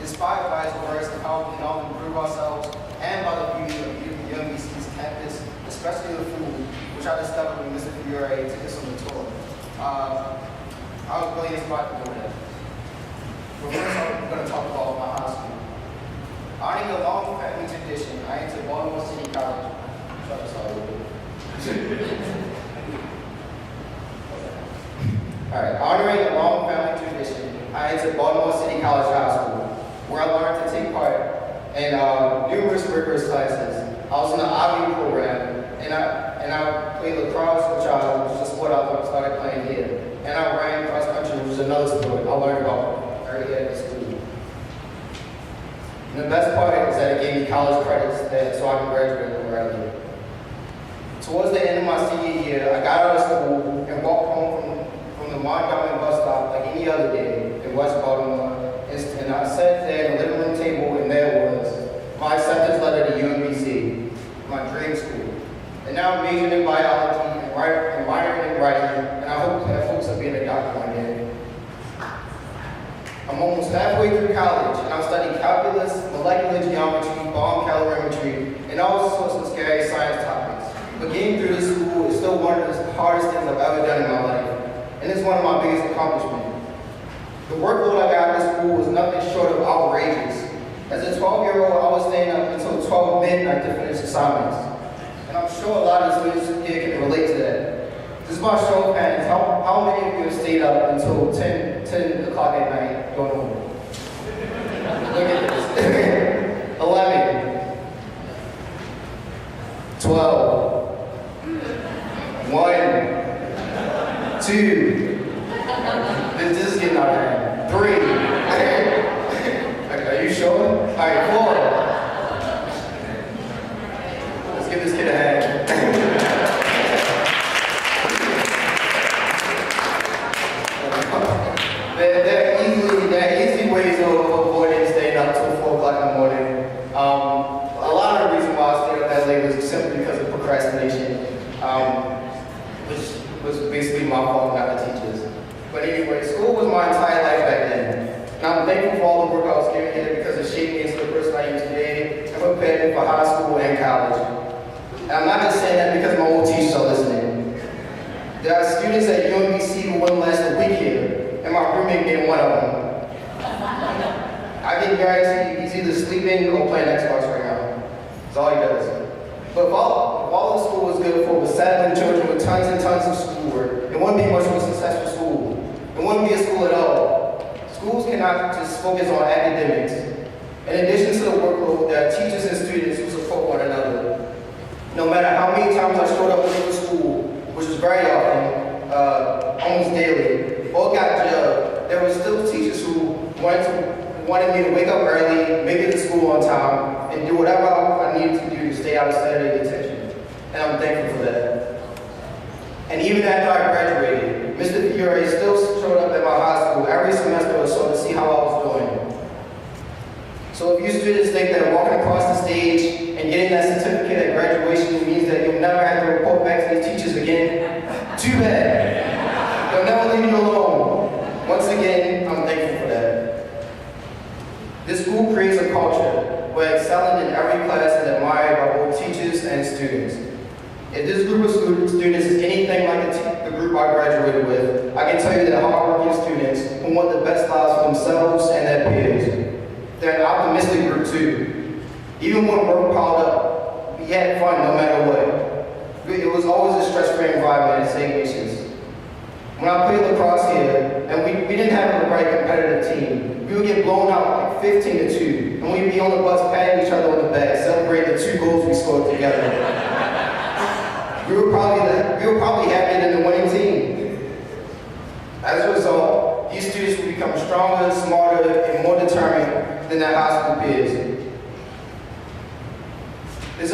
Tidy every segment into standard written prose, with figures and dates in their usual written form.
inspired by his words of how we can all improve ourselves and by the beauty of UMBC's campus, especially the food, which I discovered when Mr. Fiore took us on the tour. I was really inspired to do that. But first, I'm going to talk about my high school. Honoring a long family tradition, I entered Baltimore City College. Try to start with it. All right, honoring a long family tradition, I entered Baltimore City College High School, where I learned to take part in numerous rigorous classes. I was in the IB program, and I played lacrosse, which was a sport I started playing here. And I ran cross country, which is another sport I learned about early at school. And the best part is that it gave me college credits so I can graduate a little earlier. Towards the end of my senior year, I got out of school and walked home from the Montgomery bus stop like any other day in West Baltimore. And I sat there in the living room table, and there was my acceptance letter to UMBC, my dream school. And now I'm majoring in biology and minoring in writing, and I hope that folks will be a doctor one day. I'm almost halfway through college, and I'm studying calculus, molecular geometry, bomb calorimetry, and all sorts of scary science topics. But getting through this school is still one of the hardest things I've ever done in my life, and it's one of my biggest accomplishments. The workload I got at this school was nothing short of outrageous. As a 12-year-old, I was staying up until 12 midnight to finish assignments. And I'm sure a lot of students here can relate to that. This is my show of hands. How many of you have stayed up until 10 o'clock at night going home? Look at this. 11. 12. 1. 2. This is getting out of hand. 3. Are you sure? All right, 4. Let's give this kid a hand. there are easy ways of avoiding staying up till 4 o'clock in the morning. A lot of the reason why I stayed up that late was simply because of procrastination, which was basically my fault, not the teachers. But anyway, school was my entire life back then. And I'm thankful for all the work I was given here because it shaped me into the person I am today and prepared me for high school and college. And I'm not just saying that because my old teachers are listening. There are students at UMBC who wouldn't last a week here, and my roommate being one of them. I can guarantee he's either sleeping or playing Xbox right now. That's all he does. But if all the school was good for was saddling children with tons and tons of schoolwork, it wouldn't be much of a successful school. It wouldn't be a school at all. Schools cannot just focus on academics. In addition to the workload, there are teachers and students who support one another. No matter how many times I showed up late for school, which was very often, almost daily, or got jailed, there were still teachers who wanted me to wake up early, make it to school on time, and do whatever I needed to do to stay out of Saturday detention. And I'm thankful for that. And even after I graduated, Mr. Fiore still showed up at my high school every semester or so to see how I was doing. So if you students think that walking across the stage and getting that certificate at graduation means that you'll never have to report back to the teachers again, too bad. They'll never leave you alone. Once again, I'm thankful for that. This school creates a culture where excelling in every class is admired by both teachers and students. If this group of students is anything like the group I graduated with, I can tell you that hardworking students who want the best lives for themselves and their peers. They're an optimistic group too. Even when work piled up, we had fun no matter what. It was always a stress-free environment at St. Ignatius. When I played lacrosse here, and we didn't have a very competitive team, we would get blown out like 15-2, and we'd be on the bus patting each other on the back, celebrating the 2 goals we scored together. We were probably happier than the winning team. As a result, these students will become stronger, smarter, and more determined than their high school peers. It's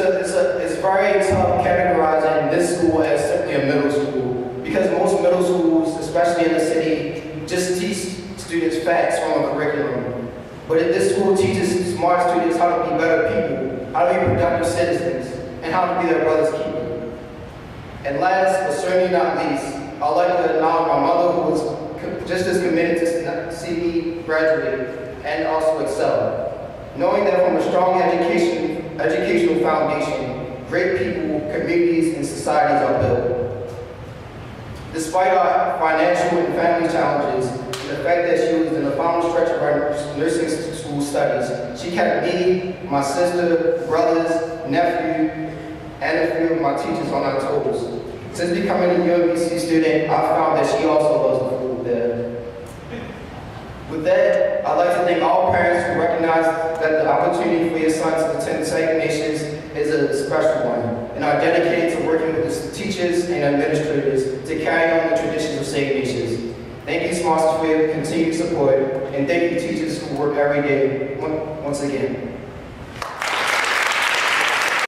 very tough categorizing this school as simply a middle school because most middle schools, especially in the city, just teach students facts from a curriculum. But this school teaches smart students how to be better people, how to be productive citizens, and how to be their brother's keeper. And last, but certainly not least, I'd like to acknowledge my mother who was just as committed to see me graduate and also excel. Knowing that from a strong educational foundation, great people, communities, and societies are built. Despite our financial and family challenges, and the fact that she was in the final stretch of her nursing school studies, she kept me, my sister, brothers, nephew, and a few of my teachers on our toes. Since becoming a UMBC student, I found that she also loves the food there. With that, I'd like to thank all parents who recognize that the opportunity for your sons to attend St. Ignatius is a special one, and are dedicated to working with the teachers and administrators to carry on the traditions of St. Ignatius. Thank you, sponsors, for your continued support, and thank you, teachers who work every day once again.